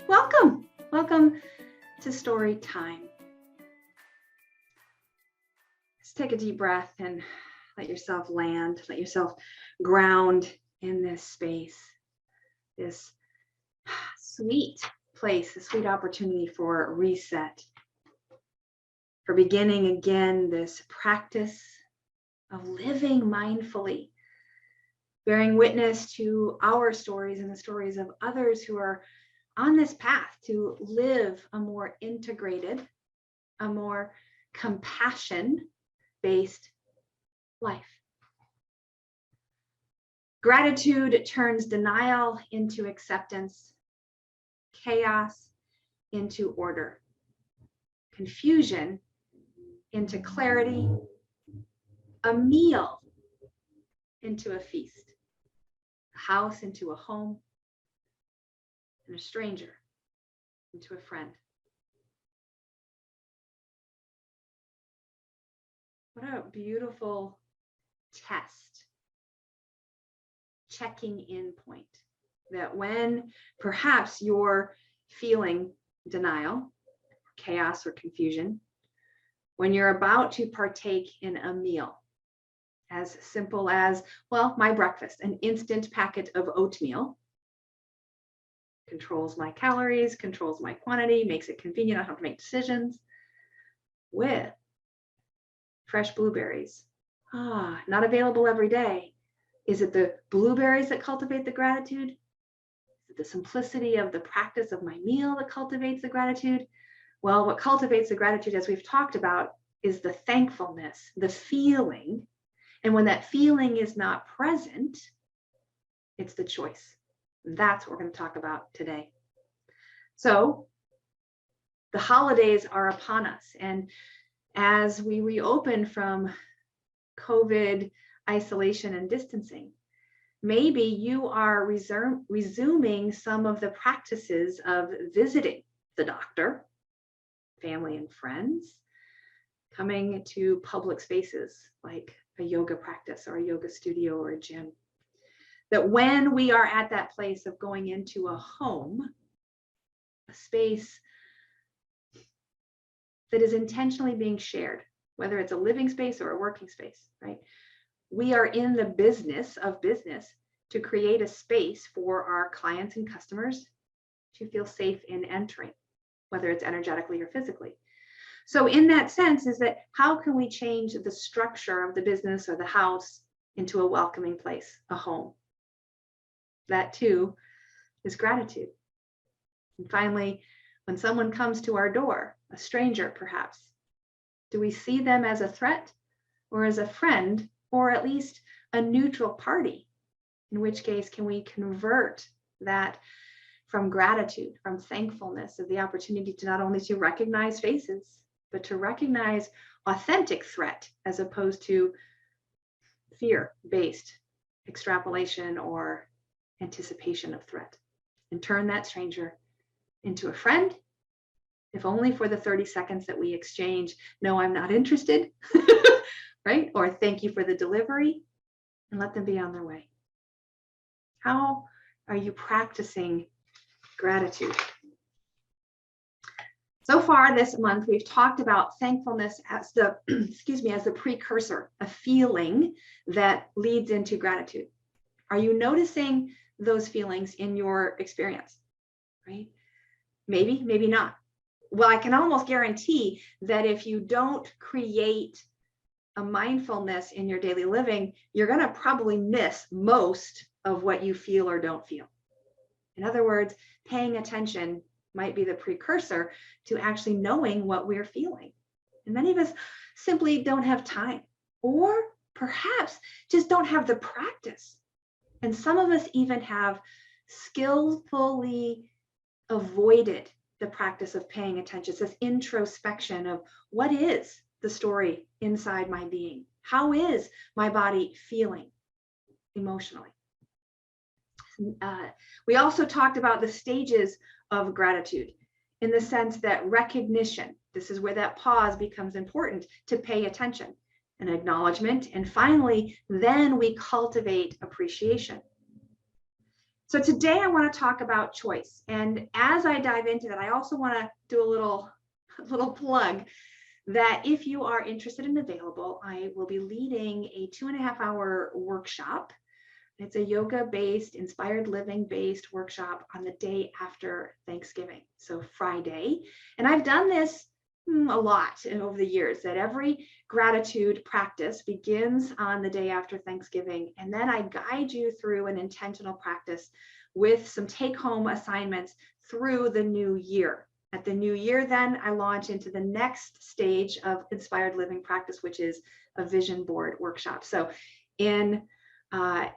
Welcome to story time. Let's take a deep breath and let yourself land, let yourself ground in this space, this sweet place, a sweet opportunity for reset, for beginning again this practice of living mindfully, bearing witness to our stories and the stories of others who are on this path to live a more integrated, a more compassion-based life. Gratitude turns denial into acceptance, chaos into order, confusion into clarity, a meal into a feast, a house into a home, and a stranger into a friend. What a beautiful test, checking in point, that when perhaps you're feeling denial, chaos, or confusion, when you're about to partake in a meal, as simple as, well, my breakfast, an instant packet of oatmeal, controls my calories, controls my quantity, makes it convenient, I don't have to make decisions, with fresh blueberries. Not available every day. Is it the blueberries that cultivate the gratitude? Is it the simplicity of the practice of my meal that cultivates the gratitude? Well, what cultivates the gratitude, as we've talked about, is the thankfulness, the feeling. And when that feeling is not present, it's the choice. That's what we're going to talk about today. So the holidays are upon us. And as we reopen from COVID isolation and distancing, maybe you are resuming some of the practices of visiting the doctor, family and friends, coming to public spaces like a yoga practice or a yoga studio or a gym. That when we are at that place of going into a home, a space that is intentionally being shared, whether it's a living space or a working space, right? We are in the business to create a space for our clients and customers to feel safe in entering, whether it's energetically or physically. So in that sense is that how can we change the structure of the business or the house into a welcoming place, a home? That too is gratitude. And finally, when someone comes to our door, a stranger perhaps, do we see them as a threat or as a friend or at least a neutral party? In which case, can we convert that from gratitude, from thankfulness of the opportunity to not only to recognize faces, but to recognize authentic threat as opposed to fear-based extrapolation or anticipation of threat, and turn that stranger into a friend, if only for the 30 seconds that we exchange, no, I'm not interested, right? Or thank you for the delivery, and let them be on their way. How are you practicing gratitude? So far this month, we've talked about thankfulness as the, as the precursor, a feeling that leads into gratitude. Are you noticing those feelings in your experience, right? Maybe, maybe not. Well, I can almost guarantee that if you don't create a mindfulness in your daily living, you're going to probably miss most of what you feel or don't feel. In other words, paying attention might be the precursor to actually knowing what we're feeling. And many of us simply don't have time, or perhaps just don't have the practice. And some of us even have skillfully avoided the practice of paying attention. It's this introspection of what is the story inside my being? How is my body feeling emotionally? We also talked about the stages of gratitude in the sense that recognition, this is where that pause becomes important, to pay attention, an acknowledgement, and finally, then we cultivate appreciation. So today I want to talk about choice. And as I dive into that, I also want to do a little plug that if you are interested and available, I will be leading a 2.5-hour workshop. It's a yoga-based, inspired living-based workshop on the day after Thanksgiving, so Friday. And I've done this a lot over the years, that every gratitude practice begins on the day after Thanksgiving. And then I guide you through an intentional practice with some take-home assignments through the new year. At the new year, then I launch into the next stage of inspired living practice, which is a vision board workshop. So in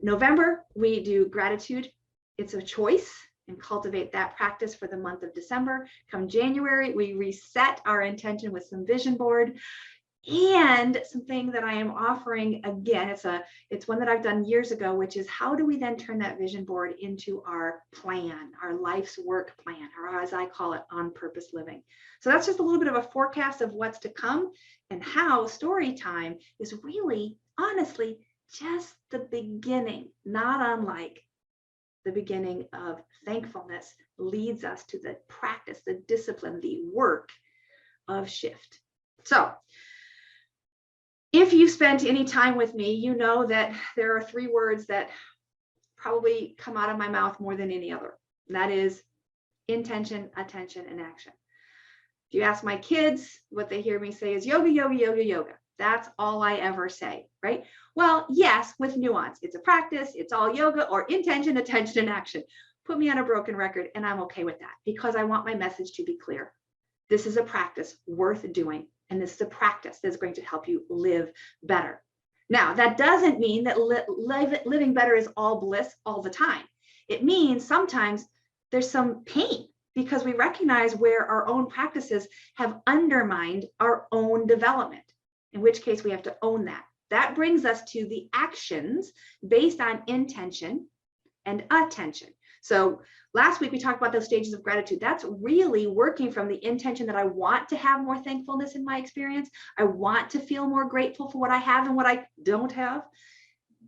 November, we do gratitude. It's a choice, and cultivate that practice for the month of December. Come January, we reset our intention with some vision board. And something that I am offering again, it's one that I've done years ago, which is how do we then turn that vision board into our plan, our life's work plan, or as I call it, on purpose living. So that's just a little bit of a forecast of what's to come, and how story time is really, honestly, just the beginning, not unlike the beginning of thankfulness leads us to the practice, the discipline, the work of shift. So if you've spent any time with me, you know that there are 3 words that probably come out of my mouth more than any other. And that is intention, attention, and action. If you ask my kids, what they hear me say is yoga, yoga, yoga, yoga. That's all I ever say, right? Well, yes, with nuance. It's a practice, it's all yoga, or intention, attention, and action. Put me on a broken record and I'm okay with that, because I want my message to be clear. This is a practice worth doing, and this is a practice that's going to help you live better. Now, that doesn't mean that living better is all bliss all the time. It means sometimes there's some pain, because we recognize where our own practices have undermined our own development, in which case we have to own that. That brings us to the actions based on intention and attention. So last week we talked about those stages of gratitude. That's really working from the intention that I want to have more thankfulness in my experience. I want to feel more grateful for what I have and what I don't have.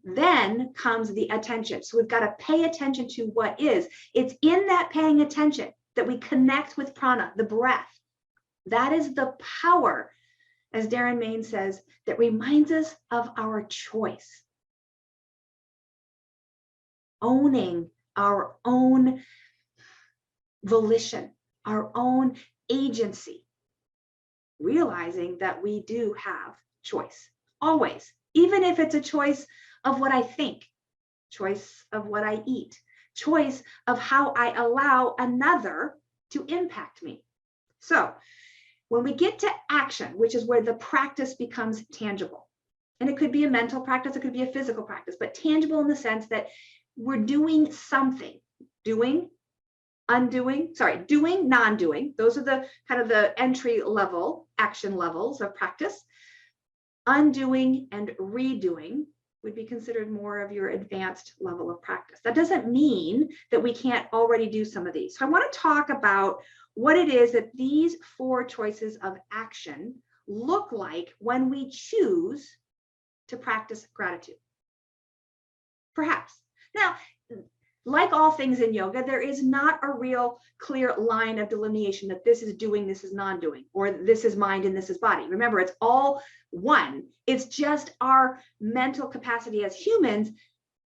Then comes the attention. So we've got to pay attention to what is. It's in that paying attention that we connect with prana, the breath. That is the power, as Darren Main says, that reminds us of our choice. Owning our own volition, our own agency. Realizing that we do have choice, always. Even if it's a choice of what I think, choice of what I eat, choice of how I allow another to impact me. So when we get to action, which is where the practice becomes tangible, and it could be a mental practice, it could be a physical practice, but tangible in the sense that we're doing something, doing, undoing, doing, non-doing. Those are the kind of the entry level action levels of practice. Undoing and redoing would be considered more of your advanced level of practice. That doesn't mean that we can't already do some of these. So I want to talk about what it is that these 4 choices of action look like when we choose to practice gratitude. Perhaps. Now, like all things in yoga, there is not a real clear line of delineation that this is doing, this is non-doing, or this is mind and this is body. Remember, it's all one. It's just our mental capacity as humans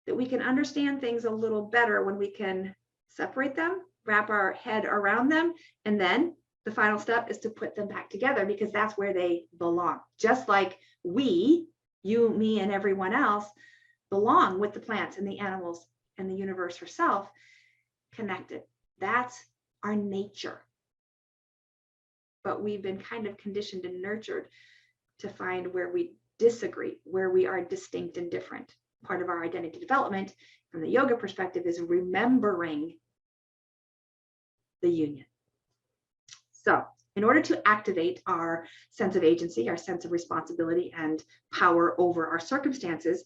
that we can understand things a little better when we can separate them, wrap our head around them, and then the final step is to put them back together, because that's where they belong. Just like we, you, me, and everyone else, belong with the plants and the animals and the universe herself, connected. That's our nature. But we've been kind of conditioned and nurtured to find where we disagree, where we are distinct and different. Part of our identity development from the yoga perspective is remembering the union. So in order to activate our sense of agency, our sense of responsibility and power over our circumstances,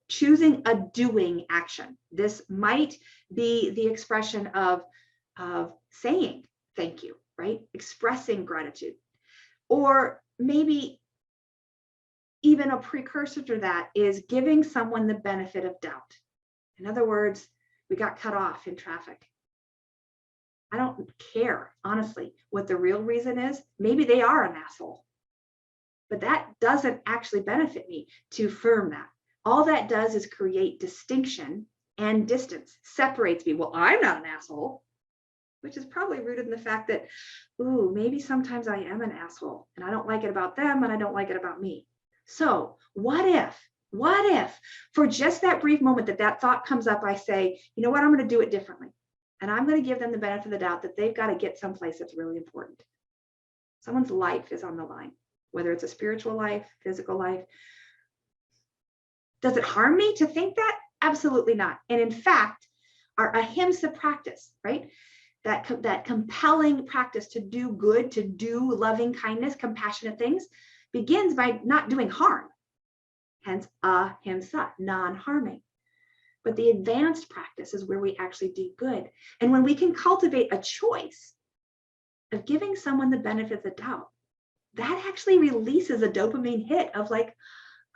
choosing a doing action. This might be the expression of saying thank you, right? Expressing gratitude. Or maybe even a precursor to that is giving someone the benefit of doubt. In other words, we got cut off in traffic. I don't care, honestly, what the real reason is. Maybe they are an asshole, but that doesn't actually benefit me to affirm that. All that does is create distinction and distance, separates me. Well, I'm not an asshole, which is probably rooted in the fact that, ooh, maybe sometimes I am an asshole and I don't like it about them and I don't like it about me. So what if for just that brief moment that thought comes up, I say, you know what, I'm going to do it differently. And I'm going to give them the benefit of the doubt that they've got to get someplace that's really important. Someone's life is on the line, whether it's a spiritual life, physical life. Does it harm me to think that? Absolutely not. And in fact, our ahimsa practice, right? That compelling practice to do good, to do loving kindness, compassionate things, begins by not doing harm. Hence, ahimsa, non-harming. But the advanced practice is where we actually do good. And when we can cultivate a choice of giving someone the benefit of the doubt, that actually releases a dopamine hit of like,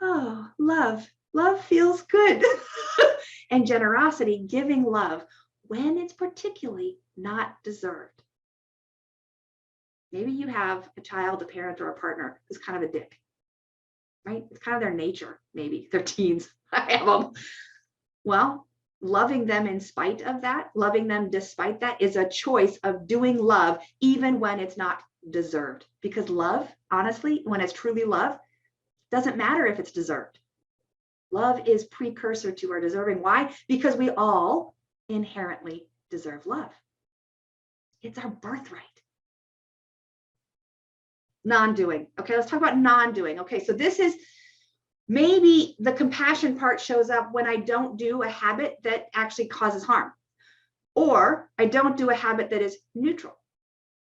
oh, love feels good. And generosity, giving love when it's particularly not deserved. Maybe you have a child, a parent, or a partner who's kind of a dick, right? It's kind of their nature, maybe. They're teens. I have them. Well, loving them in spite of that, loving them despite that is a choice of doing love even when it's not deserved. Because love, honestly, when it's truly love, doesn't matter if it's deserved. Love is precursor to our deserving. Why? Because we all inherently deserve love. It's our birthright. Non-doing. Okay, let's talk about non-doing. Okay, so this is maybe the compassion part shows up when I don't do a habit that actually causes harm, or I don't do a habit that is neutral.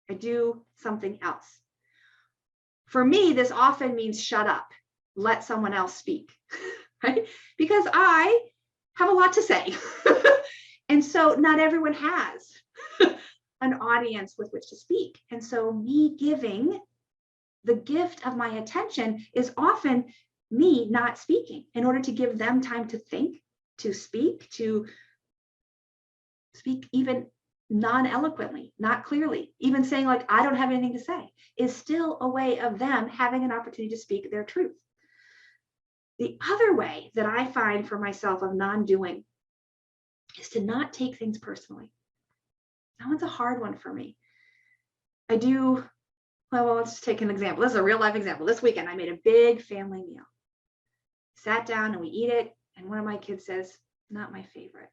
I do something else. For me, this often means shut up, let someone else speak, right? Because I have a lot to say. And so not everyone has an audience with which to speak. And so me giving the gift of my attention is often me not speaking in order to give them time to think, to speak even non-eloquently, not clearly, even saying like, I don't have anything to say, is still a way of them having an opportunity to speak their truth. The other way that I find for myself of non-doing is to not take things personally. That one's a hard one for me. Well, let's take an example. This is a real life example. This weekend, I made a big family meal. Sat down and we eat it. And one of my kids says, not my favorite.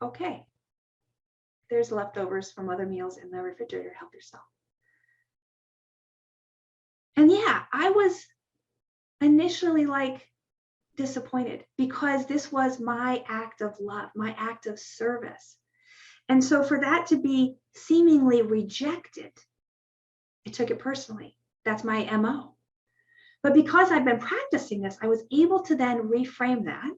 Okay. There's leftovers from other meals in the refrigerator. Help yourself. And yeah, I was initially like disappointed because this was my act of love, my act of service. And so for that to be seemingly rejected, I took it personally. That's my MO. But because I've been practicing this, I was able to then reframe that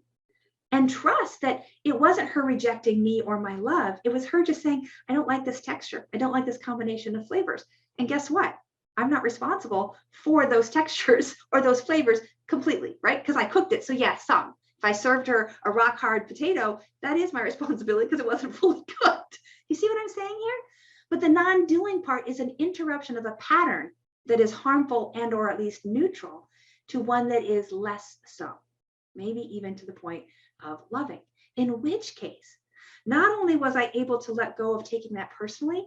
and trust that it wasn't her rejecting me or my love. It was her just saying, I don't like this texture. I don't like this combination of flavors. And guess what? I'm not responsible for those textures or those flavors completely, right? Because I cooked it. So yeah, some. If I served her a rock hard potato, that is my responsibility because it wasn't fully cooked. You see what I'm saying here? But the non-doing part is an interruption of a pattern that is harmful and or at least neutral to one that is less so, maybe even to the point of loving. In which case, not only was I able to let go of taking that personally,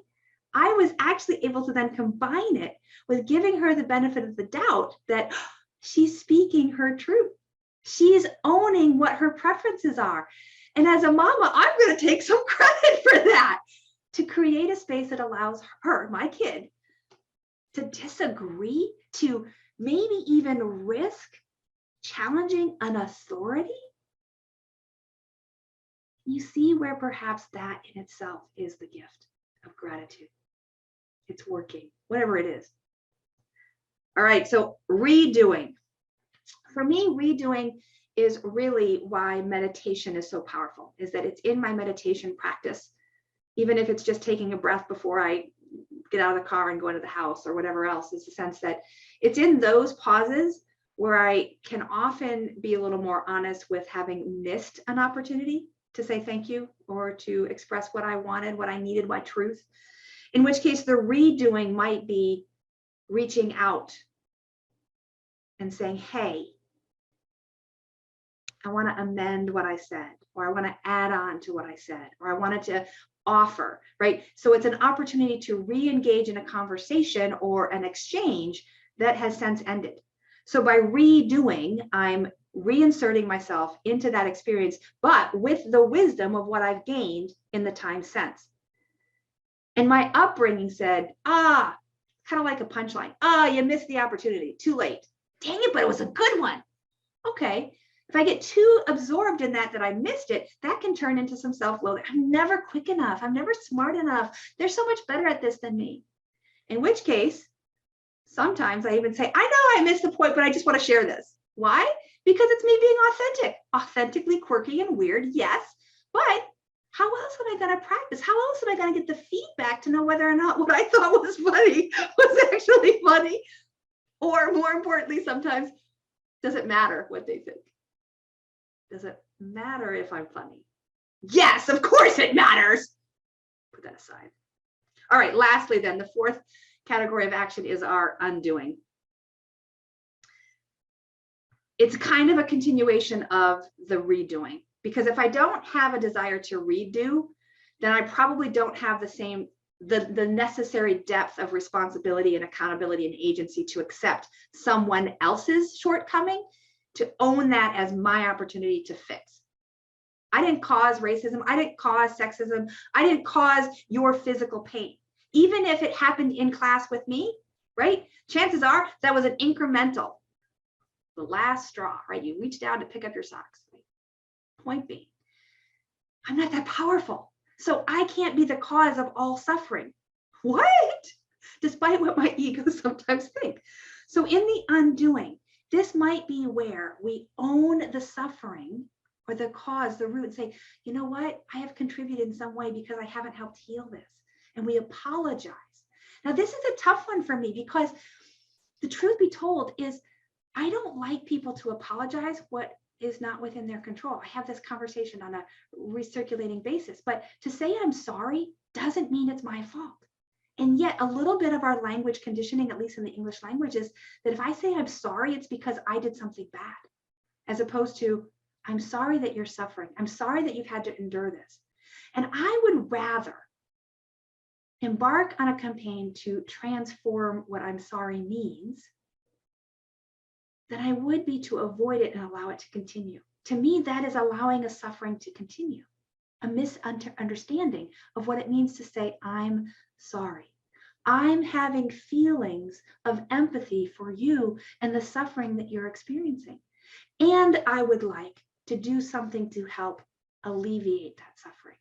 I was actually able to then combine it with giving her the benefit of the doubt that she's speaking her truth. She's owning what her preferences are. And as a mama, I'm going to take some credit for that, to create a space that allows her, my kid, to disagree, to maybe even risk challenging an authority. You see where perhaps that in itself is the gift of gratitude. It's working, whatever it is. All right, so redoing. For me, redoing is really why meditation is so powerful, is that it's in my meditation practice, even if it's just taking a breath before I get out of the car and go into the house or whatever else, is the sense that it's in those pauses where I can often be a little more honest with having missed an opportunity to say thank you or to express what I wanted, what I needed, my truth. In which case the redoing might be reaching out and saying, hey, I want to amend what I said, or I want to add on to what I said, or I wanted to offer, right? So it's an opportunity to re-engage in a conversation or an exchange that has since ended. So by redoing, I'm reinserting myself into that experience, but with the wisdom of what I've gained in the time since. And my upbringing said, kind of like a punchline. You missed the opportunity, too late. Dang it, but it was a good one. Okay. If I get too absorbed in that I missed it, that can turn into some self-loathing. I'm never quick enough. I'm never smart enough. They're so much better at this than me. In which case, sometimes I even say, I know I missed the point, but I just want to share this. Why? Because it's me being authentic, authentically quirky and weird, yes. But how else am I going to practice? How else am I going to get the feedback to know whether or not what I thought was funny was actually funny? Or more importantly, sometimes, does it matter what they think? Does it matter if I'm funny? Yes, of course it matters. Put that aside. All right, lastly then, the fourth category of action is our undoing. It's kind of a continuation of the redoing, because if I don't have a desire to redo, then I probably don't have the necessary depth of responsibility and accountability and agency to accept someone else's shortcoming, to own that as my opportunity to fix. I didn't cause racism. I didn't cause sexism. I didn't cause your physical pain. Even if it happened in class with me, right? Chances are that was an incremental, the last straw, right? You reach down to pick up your socks. Point being, I'm not that powerful. So I can't be the cause of all suffering. What? Despite what my ego sometimes think. So in the undoing, this might be where we own the suffering or the cause, the root, and say, you know what? I have contributed in some way because I haven't helped heal this. And we apologize. Now, this is a tough one for me, because the truth be told is I don't like people to apologize what is not within their control. I have this conversation on a recirculating basis, but to say I'm sorry doesn't mean it's my fault. And yet a little bit of our language conditioning, at least in the English language, is that if I say I'm sorry, it's because I did something bad, as opposed to I'm sorry that you're suffering. I'm sorry that you've had to endure this. And I would rather embark on a campaign to transform what I'm sorry means than I would be to avoid it and allow it to continue. To me, that is allowing a suffering to continue, a misunderstanding of what it means to say, I'm sorry. I'm having feelings of empathy for you and the suffering that you're experiencing. And I would like to do something to help alleviate that suffering.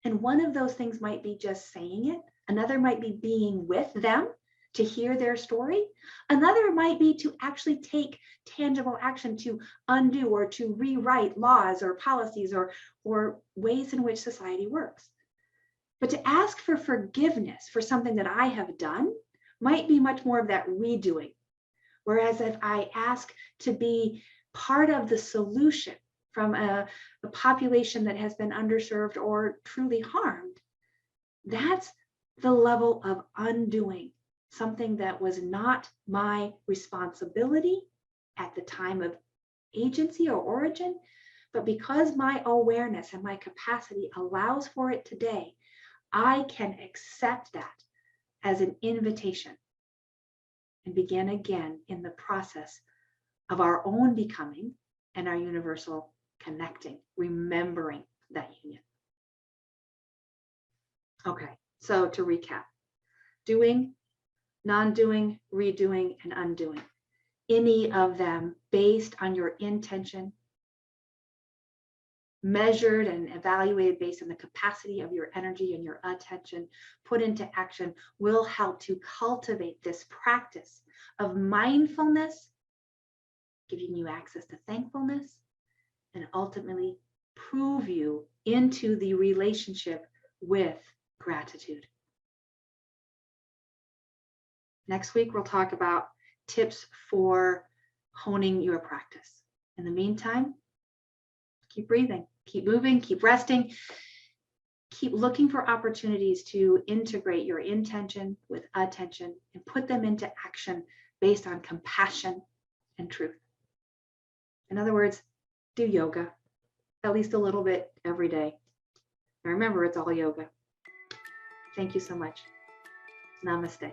And one of those things might be just saying it. Another might be being with them to hear their story. Another might be to actually take tangible action to undo or to rewrite laws or policies or ways in which society works. But to ask for forgiveness for something that I have done might be much more of that redoing. Whereas if I ask to be part of the solution from a population that has been underserved or truly harmed, that's the level of undoing something that was not my responsibility at the time of agency or origin, but because my awareness and my capacity allows for it today, I can accept that as an invitation and begin again in the process of our own becoming and our universal connecting, remembering that union. Okay, so to recap, doing, non-doing, redoing, and undoing. Any of them based on your intention, measured and evaluated based on the capacity of your energy and your attention, put into action, will help to cultivate this practice of mindfulness, giving you access to thankfulness, and ultimately prove you into the relationship with gratitude. Next week, we'll talk about tips for honing your practice. In the meantime, keep breathing, keep moving, keep resting, keep looking for opportunities to integrate your intention with attention and put them into action based on compassion and truth. In other words, do yoga at least a little bit every day. And remember, it's all yoga. Thank you so much. Namaste.